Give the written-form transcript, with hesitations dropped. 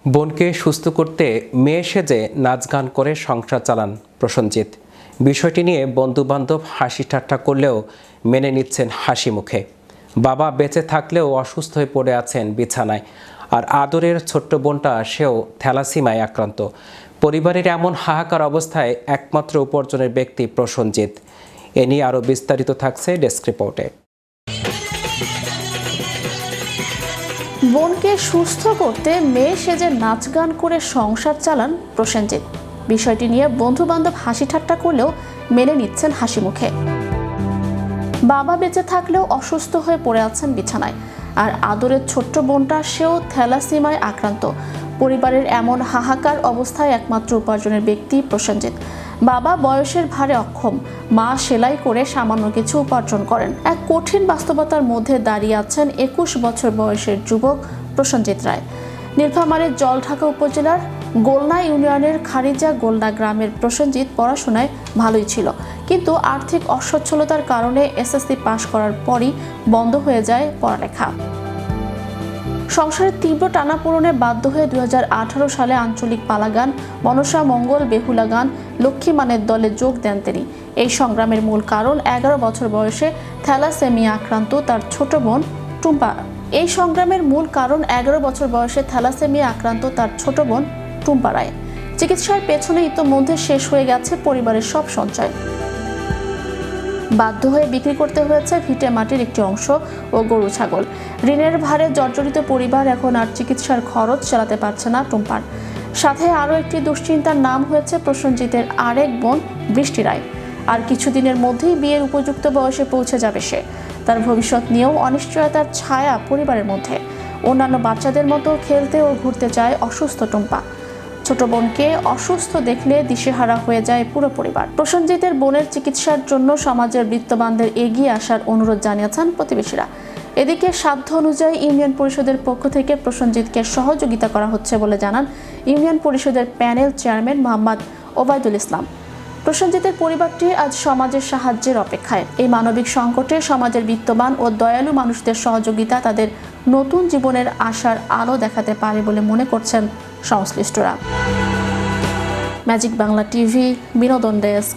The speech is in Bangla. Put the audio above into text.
বোনকে সুস্থ করতে মেয়ে সেজে নাচ গান করে সংসার চালান প্রসেনজিৎ। বিষয়টি নিয়ে বন্ধুবান্ধব হাসি ঠাট্টা করলেও মেনে নিচ্ছেন হাসি মুখে। বাবা বেঁচে থাকলেও অসুস্থ হয়ে পড়ে আছেন বিছানায়, আর আদরের ছোট্ট বোনটা সেও থ্যালাসিমায় আক্রান্ত। পরিবারের এমন হাহাকার অবস্থায় একমাত্র উপার্জনের ব্যক্তি প্রসেনজিৎ। এ নিয়ে আরও বিস্তারিত থাকছে ডেস্ক রিপোর্টে। বোনকে সুস্থ করতে মেয়ে সেজে নাচ গান করে সংসার চালান প্রসেনজিৎ। বিষয়টি নিয়ে বন্ধু বান্ধব হাসি ঠাট্টা করলেও মেনে নিচ্ছেন হাসি মুখে। বাবা বেঁচে থাকলেও অসুস্থ হয়ে পড়ে আছেন বিছানায়, আর আদরের ছোট্ট বোনটা সেও থ্যালাসিমায় আক্রান্ত। পরিবারের এমন হাহাকার অবস্থায় একমাত্র উপার্জনের ব্যক্তি প্রসেনজিৎ। বাবা বয়সের ভারে অক্ষম, মা সেলাই করে সামান্য কিছু উপার্জন করেন। এক কঠিন বাস্তবতার মধ্যে দাঁড়িয়ে আছেন 21 বছর বয়সের যুবক প্রসেনজিৎ রায়। নীলফামারীর জলঢাকা উপজেলার গোলনা ইউনিয়নের খারিজা গোলনা গ্রামের প্রসেনজিৎ পড়াশোনায় ভালোই ছিল, কিন্তু আর্থিক অসচ্ছলতার কারণে এসএসসি পাশ করার পরই বন্ধ হয়ে যায় পড়ালেখা। সংসারের তীব্র টানাপোড়েনে বাধ্য হয়ে 2018 সালে আঞ্চলিক পালাগান, মনসা মঙ্গল, বেহুলা গান, লক্ষ্মীমানের দলে যোগ দেন তিনি। এই সংগ্রামের মূল কারণ 11 বছর বয়সে থ্যালাসেমিয়া আক্রান্ত তার ছোট বোন টুম্পা রায়। চিকিৎসার পেছনে ইতোমধ্যে শেষ হয়ে গেছে পরিবারের সব সঞ্চয়। বাধ্য হয়ে বিক্রি করতে হয়েছে ভিটে মাটির একটি অংশ ও গরু ছাগল। ঋণের ভারে জর্জরিত পরিবার এখন আর চিকিৎসার খরচ চালাতে পারছে না টুম্পার। সাথে আরও একটি দুশ্চিন্তার নাম হয়েছে প্রসেনজিতের আরেক বোন বৃষ্টি রায়। আর কিছুদিনের মধ্যেই বিয়ের উপযুক্ত বয়সে পৌঁছে যাবে সে। তার ভবিষ্যৎ নিয়েও অনিশ্চয়তার ছায়া পরিবারের মধ্যে। অন্যান্য বাচ্চাদের মতো খেলতে ও ঘুরতে চায় অসুস্থ টুম্পা। ছোট বোনকে অসুস্থ দেখলে দিশেহারা হয়ে যায় পুরো পরিবার। প্রসেনজিতের বোনের চিকিৎসার জন্য সমাজের বিত্তবানদের এগিয়ে আসার অনুরোধ জানিয়েছেন প্রতিবেশীরা। এদিকে সাধ্য অনুযায়ী ইউনিয়ন পরিষদের পক্ষ থেকে প্রসেনজিৎকে সহযোগিতা করা হচ্ছে বলে জানান ইউনিয়ন পরিষদের প্যানেল চেয়ারম্যান মোহাম্মদ ওবায়দুল ইসলাম। প্রসেনজিতের পরিবারটি আজ সমাজের সাহায্যের অপেক্ষায়। এই মানবিক সংকটে সমাজের বিত্তবান ও দয়ালু মানুষদের সহযোগিতা তাদের নতুন জীবনের আশার আলো দেখাতে পারে বলে মনে করছেন সংশ্লিষ্টরা। ম্যাজিক বাংলা টিভি, বিনোদন ডেস্ক।